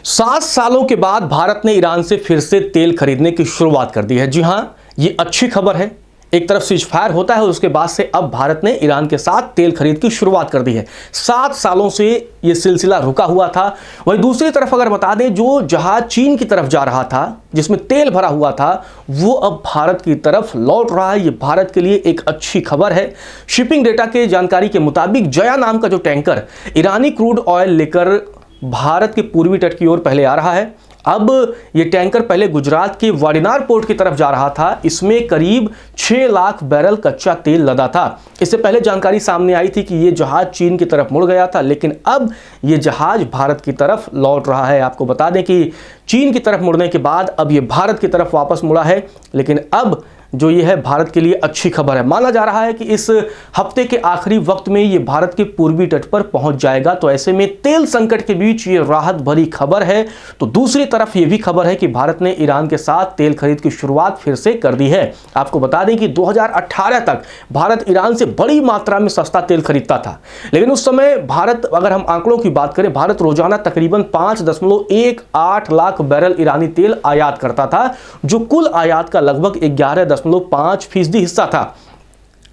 7 सालों के बाद भारत ने ईरान से फिर से तेल खरीदने की शुरुआत कर दी है। जी हां, ये अच्छी खबर है। एक तरफ सीज फायर होता है और उसके बाद से अब भारत ने ईरान के साथ तेल खरीद की शुरुआत कर दी है। 7 सालों से ये सिलसिला रुका हुआ था। वहीं दूसरी तरफ अगर बता दें, जो जहाज चीन की तरफ जा रहा था, जिसमें तेल भरा हुआ था, वो अब भारत की तरफ लौट रहा है। ये भारत के लिए एक अच्छी खबर है। शिपिंग डेटा के जानकारी के मुताबिक जया नाम का जो टैंकर ईरानी क्रूड ऑयल लेकर भारत के पूर्वी तट की ओर पहले आ रहा है। अब ये टैंकर पहले गुजरात के वाडिनार पोर्ट की तरफ जा रहा था। इसमें करीब 6 लाख बैरल कच्चा तेल लदा था। इससे पहले जानकारी सामने आई थी कि ये जहाज चीन की तरफ मुड़ गया था, लेकिन अब ये जहाज भारत की तरफ लौट रहा है। आपको बता दें कि चीन की तरफ मुड़ने के बाद अब ये भारत की तरफ वापस मुड़ा है, लेकिन अब जो ये है भारत के लिए अच्छी खबर है। माना जा रहा है कि इस हफ्ते के आखिरी वक्त में ये भारत के पूर्वी तट पर पहुंच जाएगा। तो ऐसे में तेल संकट के बीच ये राहत भरी खबर है। तो दूसरी तरफ ये भी खबर है कि भारत ने ईरान के साथ तेल खरीद की शुरुआत फिर से कर दी है। आपको बता दें कि 2018 तक भारत ईरान से बड़ी मात्रा में सस्ता तेल खरीदता था, लेकिन उस समय भारत, अगर हम आंकड़ों की बात करें, भारत रोजाना तकरीबन 5.18 लाख बैरल ईरानी तेल आयात करता था, जो कुल आयात का लगभग 11.5% हिस्सा था।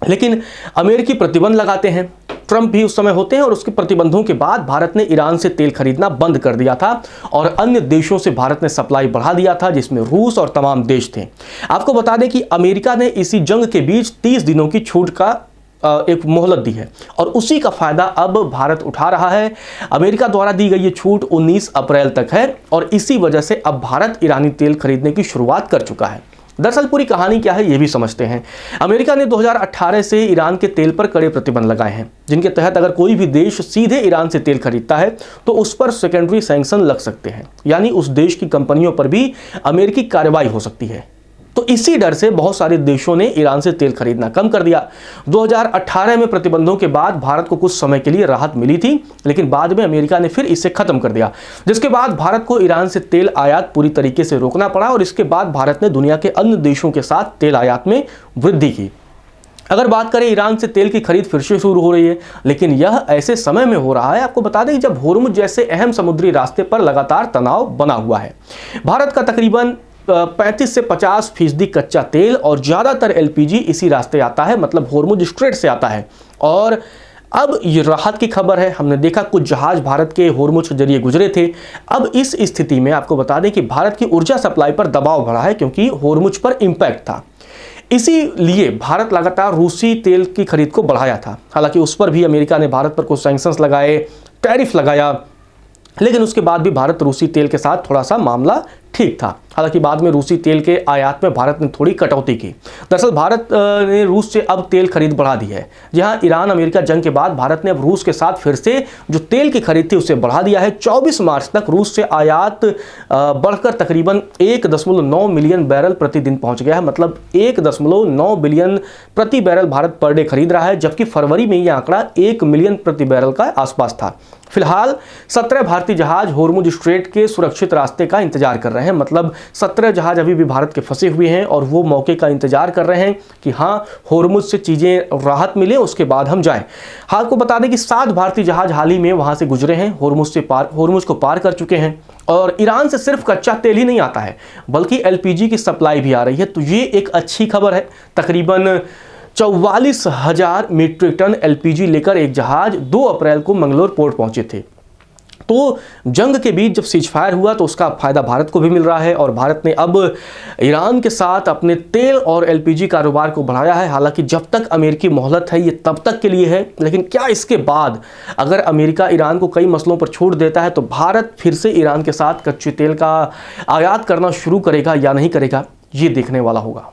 लेकिन अमेरिकी प्रतिबंध लगाते हैं, ट्रंप भी उस समय होते हैं, और उसके प्रतिबंधों के बाद भारत ने ईरान से तेल खरीदना बंद कर दिया था और अन्य देशों से भारत ने सप्लाई बढ़ा दिया था, जिसमें रूस और तमाम देश थे। आपको बता दें कि अमेरिका ने इसी जंग के बीच 30 दिनों की छूट का एक मोहलत दी है और उसी का फायदा अब भारत उठा रहा है। अमेरिका द्वारा दी गई ये छूट 19 अप्रैल तक है और इसी वजह से अब भारत ईरानी तेल खरीदने की शुरुआत कर चुका है। दरअसल पूरी कहानी क्या है, ये भी समझते हैं। अमेरिका ने 2018 से ईरान के तेल पर कड़े प्रतिबंध लगाए हैं, जिनके तहत अगर कोई भी देश सीधे ईरान से तेल खरीदता है तो उस पर सेकेंडरी सैंक्शन लग सकते हैं, यानी उस देश की कंपनियों पर भी अमेरिकी कार्रवाई हो सकती है। तो इसी डर से बहुत सारे देशों ने ईरान से तेल खरीदना कम कर दिया। 2018 में प्रतिबंधों के बाद भारत को कुछ समय के लिए राहत मिली थी, लेकिन बाद में अमेरिका ने फिर इसे खत्म कर दिया, जिसके बाद भारत को ईरान से तेल आयात पूरी तरीके से रोकना पड़ा और इसके बाद भारत ने दुनिया के अन्य देशों के साथ तेल आयात में वृद्धि की। अगर बात करें, ईरान से तेल की खरीद फिर से शुरू हो रही है, लेकिन यह ऐसे समय में हो रहा है, आपको बता दें, कि जब होर्मुज जैसे अहम समुद्री रास्ते पर लगातार तनाव बना हुआ है। भारत का तकरीबन 35 से 50% कच्चा तेल और ज़्यादातर एलपीजी इसी रास्ते आता है, मतलब होर्मुज स्ट्रेट से आता है। और अब ये राहत की खबर है। हमने देखा कुछ जहाज भारत के होर्मुज के जरिए गुजरे थे। अब इस स्थिति में आपको बता दें कि भारत की ऊर्जा सप्लाई पर दबाव बढ़ा है, क्योंकि होर्मुज पर इम्पैक्ट था। इसीलिए भारत लगातार रूसी तेल की खरीद को बढ़ाया था। हालांकि उस पर भी अमेरिका ने भारत पर कुछ सैंक्शंस लगाए, टैरिफ लगाया, लेकिन उसके बाद भी भारत रूसी तेल के साथ थोड़ा सा मामला ठीक था। हालांकि बाद में रूसी तेल के आयात में भारत ने थोड़ी कटौती की। दरअसल भारत ने रूस से अब तेल खरीद बढ़ा दी है। जहां ईरान अमेरिका जंग के बाद भारत ने अब रूस के साथ फिर से जो तेल की खरीद थी उसे बढ़ा दिया है। 24 मार्च तक रूस से आयात बढ़कर तकरीबन 1.9 मिलियन बैरल प्रतिदिन पहुंच गया है, मतलब 1.9 बिलियन प्रति बैरल भारत पर डे खरीद रहा है, जबकि फरवरी में यह आंकड़ा 1 मिलियन प्रति बैरल का आसपास था। फिलहाल 17 भारतीय जहाज होर्मुज स्ट्रेट के सुरक्षित रास्ते का इंतजार कर रहे हैं, मतलब 17 जहाज अभी भी भारत के फंसे हुए हैं और वो मौके का इंतजार कर रहे हैं कि हाँ, होर्मुज से चीजें राहत मिले, उसके बाद हम जाएं। हाल को बता दें कि 7 भारतीय जहाज हाल ही में वहां से गुजरे हैं, होर्मुज को पार कर चुके हैं। और ईरान से सिर्फ कच्चा तेल ही नहीं आता है, बल्कि एलपीजी की सप्लाई भी आ रही है। तो ये एक अच्छी खबर है। तकरीबन 44,000 मीट्रिक टन एलपीजी लेकर एक जहाज 2 अप्रैल को मंगलोर पोर्ट पहुंचे थे। तो जंग के बीच जब सीज फायर हुआ तो उसका फायदा भारत को भी मिल रहा है और भारत ने अब ईरान के साथ अपने तेल और एलपीजी कारोबार को बढ़ाया है। हालांकि जब तक अमेरिकी मोहलत है, ये तब तक के लिए है, लेकिन क्या इसके बाद अगर अमेरिका ईरान को कई मसलों पर छूट देता है तो भारत फिर से ईरान के साथ कच्चे तेल का आयात करना शुरू करेगा या नहीं करेगा, ये देखने वाला होगा।